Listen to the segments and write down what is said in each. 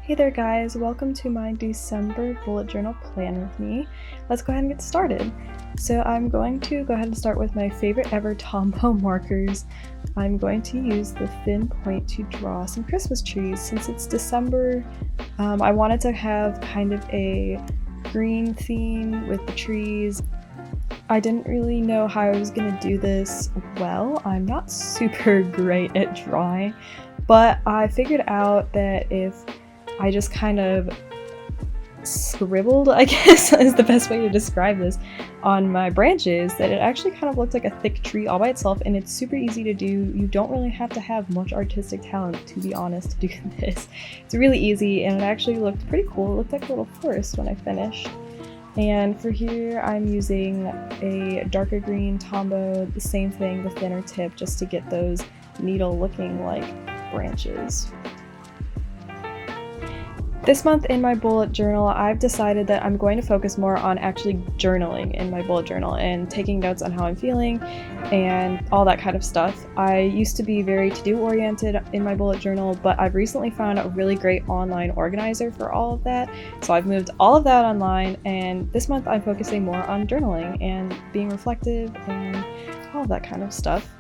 Hey there guys, welcome to my December bullet journal plan with me. Let's go ahead and get started. So I'm going to go ahead and start with my favorite ever Tombow markers. I'm going to use the thin point to draw some Christmas trees. Since it's December, I wanted to have kind of a green theme with the trees. I didn't really know how I was going to do this well. I'm not super great at drawing, but I figured out that if I just kind of scribbled, I guess is the best way to describe this, on my branches, that it actually kind of looked like a thick tree all by itself, and it's super easy to do. You don't really have to have much artistic talent, to be honest, to do this. It's really easy, and it actually looked pretty cool. It looked like a little forest when I finished. And for here, I'm using a darker green Tombow, the same thing, the thinner tip, just to get those needle looking like branches. This month in my bullet journal, I've decided that I'm going to focus more on actually journaling in my bullet journal and taking notes on how I'm feeling and all that kind of stuff. I used to be very to-do oriented in my bullet journal, but I've recently found a really great online organizer for all of that. So I've moved all of that online, and this month I'm focusing more on journaling and being reflective and all that kind of stuff.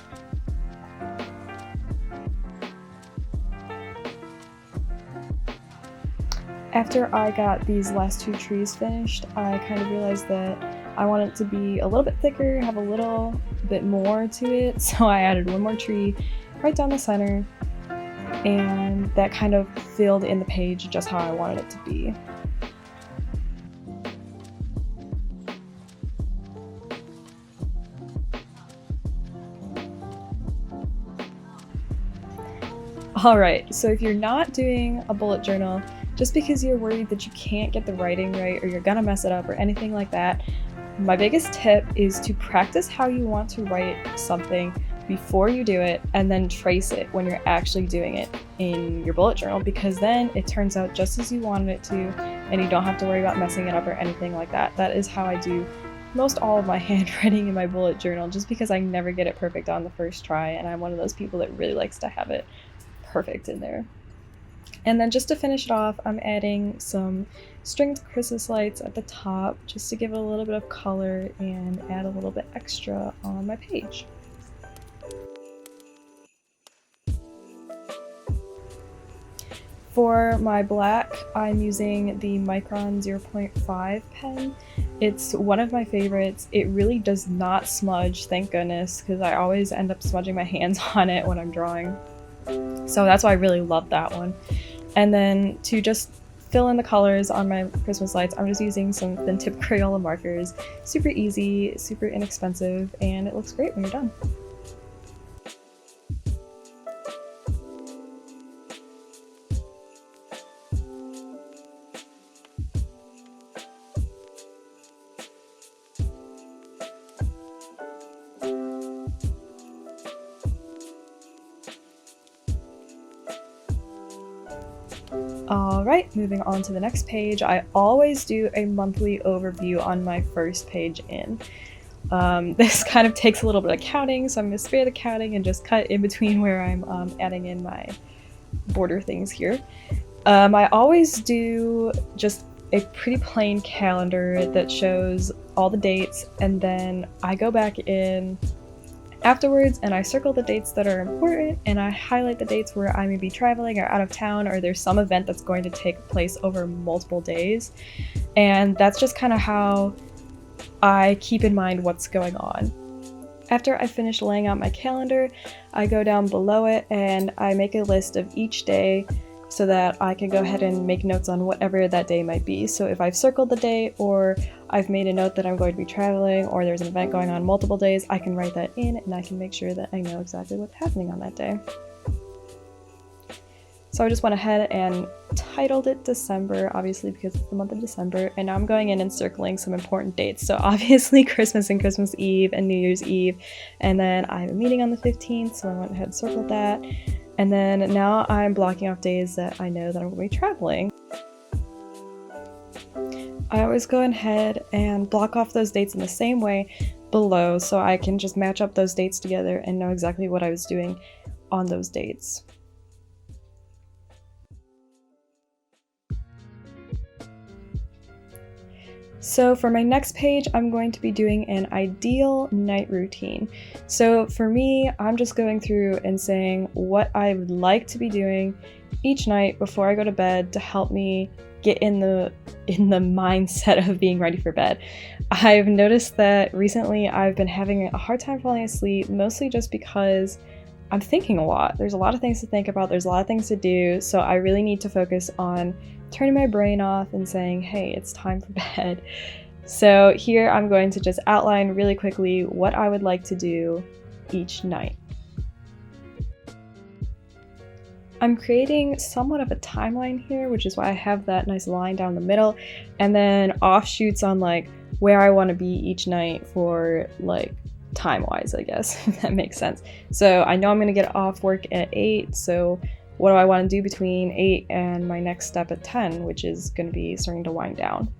After I got these last two trees finished, I kind of realized that I want it to be a little bit thicker, have a little bit more to it, so I added one more tree right down the center, and that kind of filled in the page just how I wanted it to be. Alright, so if you're not doing a bullet journal, just because you're worried that you can't get the writing right or you're gonna mess it up or anything like that, my biggest tip is to practice how you want to write something before you do it, and then trace it when you're actually doing it in your bullet journal, because then it turns out just as you wanted it to, and you don't have to worry about messing it up or anything like that. That is how I do most all of my handwriting in my bullet journal, just because I never get it perfect on the first try, and I'm one of those people that really likes to have it perfect in there. And then just to finish it off, I'm adding some stringed Christmas lights at the top just to give it a little bit of color and add a little bit extra on my page. For my black, I'm using the Micron 0.5 pen. It's one of my favorites. It really does not smudge, thank goodness, because I always end up smudging my hands on it when I'm drawing. So that's why I really love that one. And then to just fill in the colors on my Christmas lights, I'm just using some thin tip Crayola markers. Super easy, super inexpensive, and it looks great when you're done. Alright, moving on to the next page. I always do a monthly overview on my first page in. This kind of takes a little bit of counting, so I'm going to spare the counting and just cut in between where I'm adding in my border things here. I always do just a pretty plain calendar that shows all the dates, and then I go back in afterwards and I circle the dates that are important, and I highlight the dates where I may be traveling or out of town, or there's some event that's going to take place over multiple days. And that's just kind of how I keep in mind what's going on. After I finish laying out my calendar, I go down below it and I make a list of each day so that I can go ahead and make notes on whatever that day might be. So if I've circled the day, or I've made a note that I'm going to be traveling, or there's an event going on multiple days, I can write that in and I can make sure that I know exactly what's happening on that day. So I just went ahead and titled it December, obviously because it's the month of December, and now I'm going in and circling some important dates. So obviously Christmas and Christmas Eve and New Year's Eve, and then I have a meeting on the 15th, so I went ahead and circled that. And then now I'm blocking off days that I know that I'm going to be traveling. I always go ahead and block off those dates in the same way below, so I can just match up those dates together and know exactly what I was doing on those dates. So for my next page, I'm going to be doing an ideal night routine. So for me, I'm just going through and saying what I would like to be doing each night before I go to bed to help me get in the mindset of being ready for bed. I've noticed that recently I've been having a hard time falling asleep, mostly just because I'm thinking a lot. There's a lot of things to think about, there's a lot of things to do, so I really need to focus on turning my brain off and saying, hey, it's time for bed. So here I'm going to just outline really quickly what I would like to do each night. I'm creating somewhat of a timeline here, which is why I have that nice line down the middle, and then offshoots on like where I want to be each night for like time-wise, I guess, if that makes sense. So I know I'm going to get off work at 8, so what do I want to do between 8 and my next step at 10, which is going to be starting to wind down.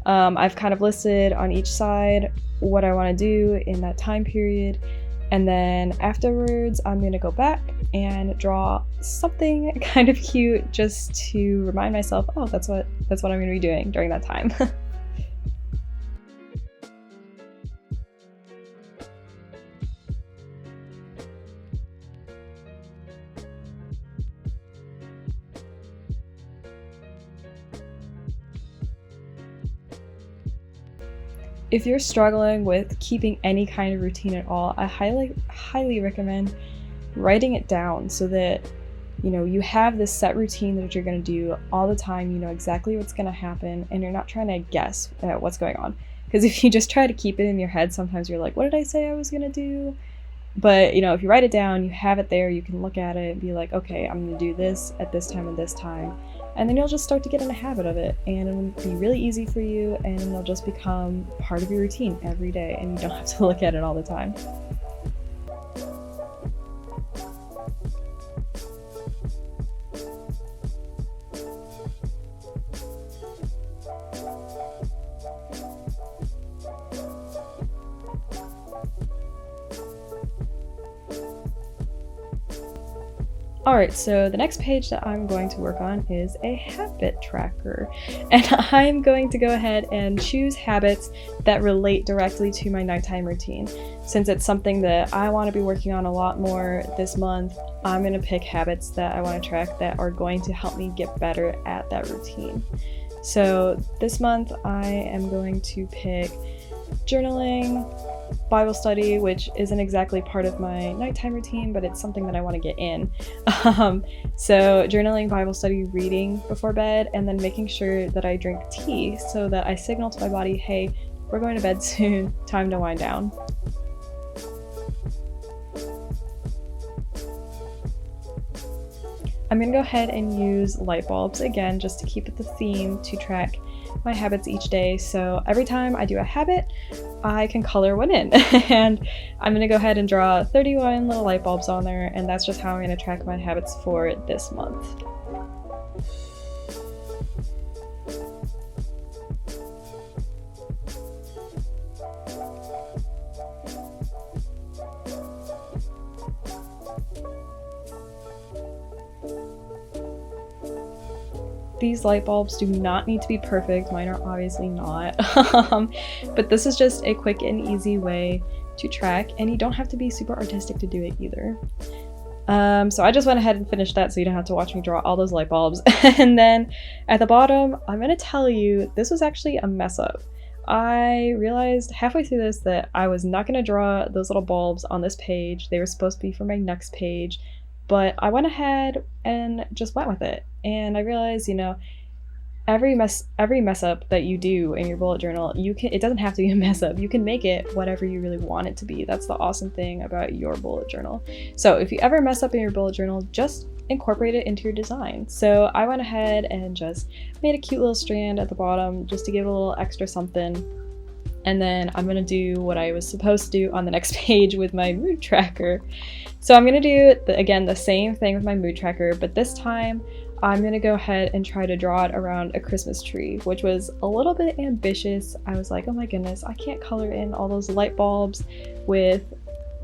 I've kind of listed on each side what I want to do in that time period, and then afterwards I'm going to go back and draw something kind of cute just to remind myself, oh, that's what I'm going to be doing during that time. If you're struggling with keeping any kind of routine at all, I highly recommend writing it down so that you have this set routine that you're going to do all the time. You know exactly what's going to happen, and you're not trying to guess at what's going on. Because if you just try to keep it in your head, sometimes you're like, what did I say I was going to do? But if you write it down, you have it there, you can look at it and be like, okay, I'm going to do this at this time and this time. And then you'll just start to get in a habit of it, and it'll be really easy for you, and it'll just become part of your routine every day, and you don't have to look at it all the time. Alright, so the next page that I'm going to work on is a habit tracker, and I'm going to go ahead and choose habits that relate directly to my nighttime routine. Since it's something that I want to be working on a lot more this month, I'm going to pick habits that I want to track that are going to help me get better at that routine. So this month I am going to pick journaling, Bible study, which isn't exactly part of my nighttime routine, but it's something that I want to get in. So journaling, Bible study, reading before bed, and then making sure that I drink tea so that I signal to my body, hey, we're going to bed soon, time to wind down. I'm going to go ahead and use light bulbs again just to keep it the theme to track my habits each day. So every time I do a habit, I can color one in. And I'm going to go ahead and draw 31 little light bulbs on there, and that's just how I'm going to track my habits for this month. These light bulbs do not need to be perfect, mine are obviously not, but this is just a quick and easy way to track, and you don't have to be super artistic to do it either. So I just went ahead and finished that so you don't have to watch me draw all those light bulbs. And then at the bottom, I'm going to tell you this was actually a mess up. I realized halfway through this that I was not going to draw those little bulbs on this page. They were supposed to be for my next page. But I went ahead and just went with it, and I realized, every mess up that you do in your bullet journal, it doesn't have to be a mess up. You can make it whatever you really want it to be. That's the awesome thing about your bullet journal. So if you ever mess up in your bullet journal, just incorporate it into your design. So I went ahead and just made a cute little strand at the bottom just to give it a little extra something. And then I'm going to do what I was supposed to do on the next page with my mood tracker. So I'm going to do, again, the same thing with my mood tracker, but this time I'm going to go ahead and try to draw it around a Christmas tree, which was a little bit ambitious. I was like, oh my goodness, I can't color in all those light bulbs with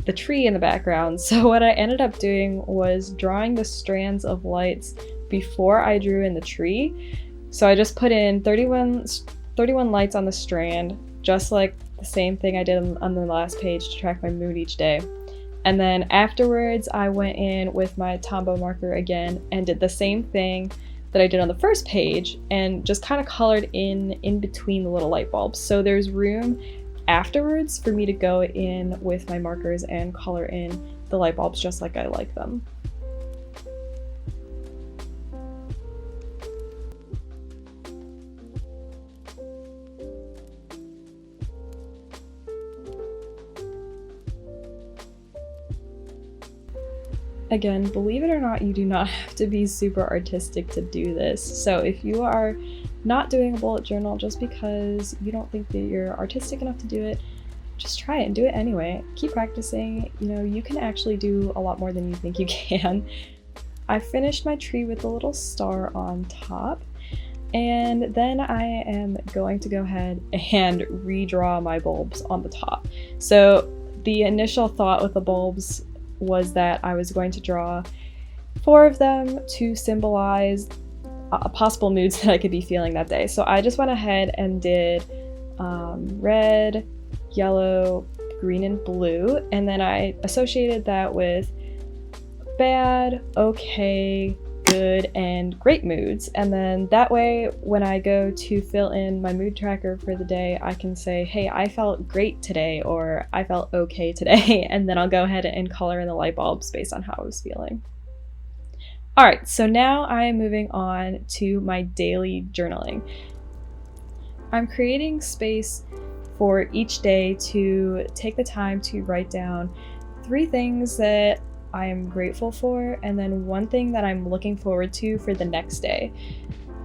the tree in the background. So what I ended up doing was drawing the strands of lights before I drew in the tree. So I just put in 31 31 lights on the strand, just like the same thing I did on the last page to track my mood each day. And then afterwards, I went in with my Tombow marker again and did the same thing that I did on the first page and just kind of colored in between the little light bulbs. So there's room afterwards for me to go in with my markers and color in the light bulbs just like I like them. Again, believe it or not, you do not have to be super artistic to do this. So if you are not doing a bullet journal just because you don't think that you're artistic enough to do it, just try it and do it anyway. Keep practicing. You know, you can actually do a lot more than you think you can. I finished my tree with a little star on top, and then I am going to go ahead and redraw my bulbs on the top. So the initial thought with the bulbs was that I was going to draw 4 of them to symbolize possible moods that I could be feeling that day. So I just went ahead and did red, yellow, green, and blue, and then I associated that with bad, okay, good, and great moods. And then that way, when I go to fill in my mood tracker for the day, I can say, hey, I felt great today, or I felt okay today, and then I'll go ahead and color in the light bulbs based on how I was feeling. All right, so now I am moving on to my daily journaling. I'm creating space for each day to take the time to write down 3 things that I am grateful for, and then 1 thing that I'm looking forward to for the next day.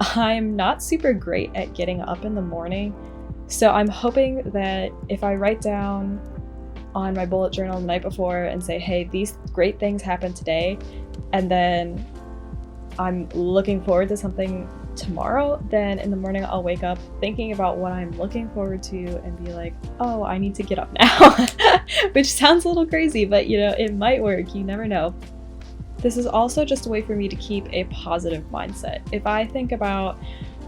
I'm not super great at getting up in the morning, so I'm hoping that if I write down on my bullet journal the night before and say, hey, these great things happened today, and then I'm looking forward to something tomorrow, then in the morning I'll wake up thinking about what I'm looking forward to and be like, oh, I need to get up now. Which sounds a little crazy, but you know, it might work, you never know. This is also just a way for me to keep a positive mindset. If I think about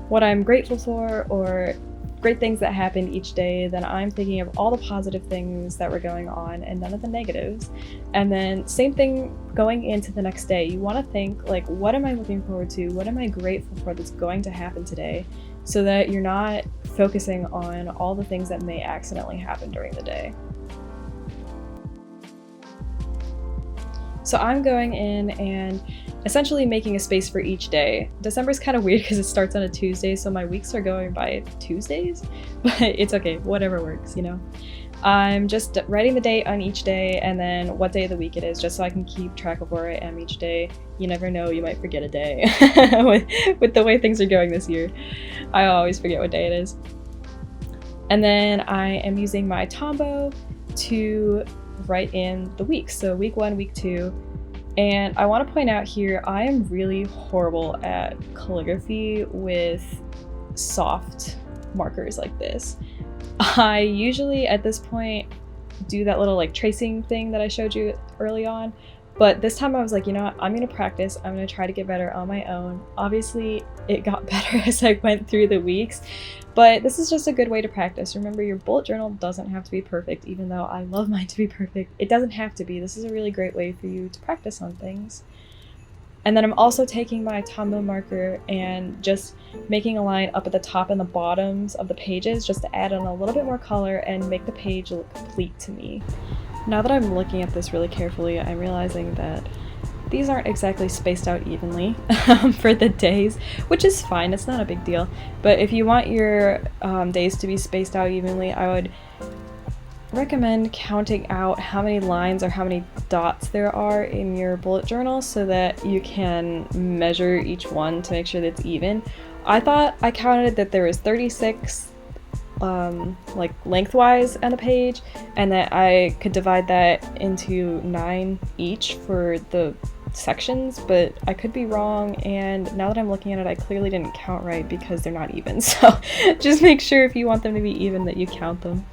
what I'm grateful for or great things that happened each day, then I'm thinking of all the positive things that were going on and none of the negatives. And then same thing going into the next day. You want to think like, what am I looking forward to? What am I grateful for that's going to happen today? So that you're not focusing on all the things that may accidentally happen during the day. So I'm going in and essentially making a space for each day. December's kind of weird because it starts on a Tuesday, so my weeks are going by Tuesdays, but it's okay, whatever works, you know. I'm just writing the date on each day and then what day of the week it is, just so I can keep track of where I am each day. You never know, you might forget a day. with the way things are going this year, I always forget what day it is. And then I am using my Tombow to write in the weeks, so week 1, week 2. And I want to point out here, I am really horrible at calligraphy with soft markers like this. I usually at this point do that little like tracing thing that I showed you early on, but this time I was like, you know what, I'm gonna practice, I'm gonna try to get better on my own. Obviously it got better as I went through the weeks, but this is just a good way to practice. Remember, your bullet journal doesn't have to be perfect, even though I love mine to be perfect. It doesn't have to be. This is a really great way for you to practice on things. And then I'm also taking my Tombow marker and just making a line up at the top and the bottoms of the pages just to add on a little bit more color and make the page look complete to me. Now that I'm looking at this really carefully, I'm realizing that these aren't exactly spaced out evenly for the days, which is fine, it's not a big deal. But if you want your days to be spaced out evenly, I would recommend counting out how many lines or how many dots there are in your bullet journal so that you can measure each one to make sure that it's even. I thought I counted that there was 36 like lengthwise on a page, and that I could divide that into 9 each for the sections, but I could be wrong, and now that I'm looking at it, I clearly didn't count right because they're not even. So just make sure if you want them to be even that you count them.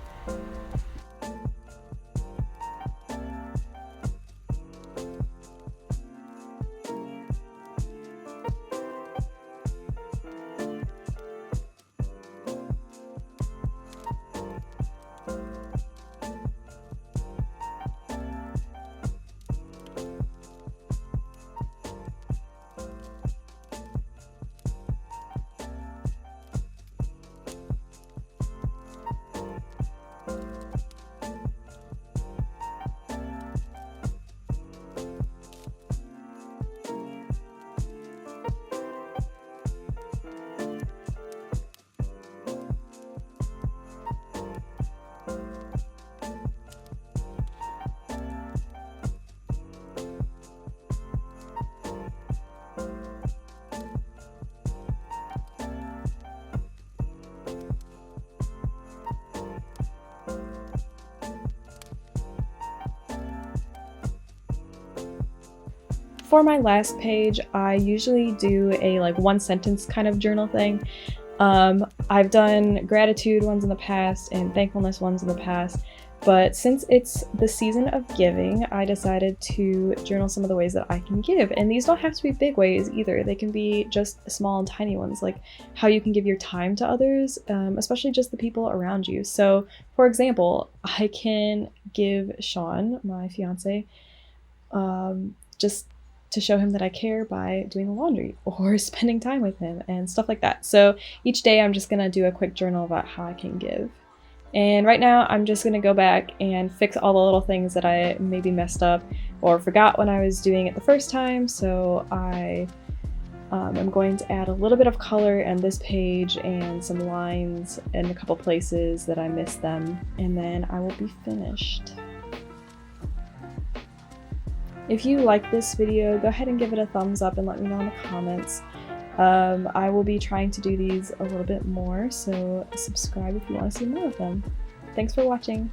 for my last page, I usually do a like one sentence kind of journal thing. I've done gratitude ones in the past and thankfulness ones in the past, but since it's the season of giving, I decided to journal some of the ways that I can give. And these don't have to be big ways either. They can be just small and tiny ones, like how you can give your time to others, especially just the people around you. So, for example, I can give Sean, my fiance, just to show him that I care by doing the laundry or spending time with him and stuff like that. So each day I'm just gonna do a quick journal about how I can give. And right now I'm just gonna go back and fix all the little things that I maybe messed up or forgot when I was doing it the first time. So I'm going to add a little bit of color in this page and some lines in a couple places that I missed them, and then I will be finished. If you like this video, go ahead and give it a thumbs up and let me know in the comments. I will be trying to do these a little bit more, so subscribe if you want to see more of them. Thanks for watching!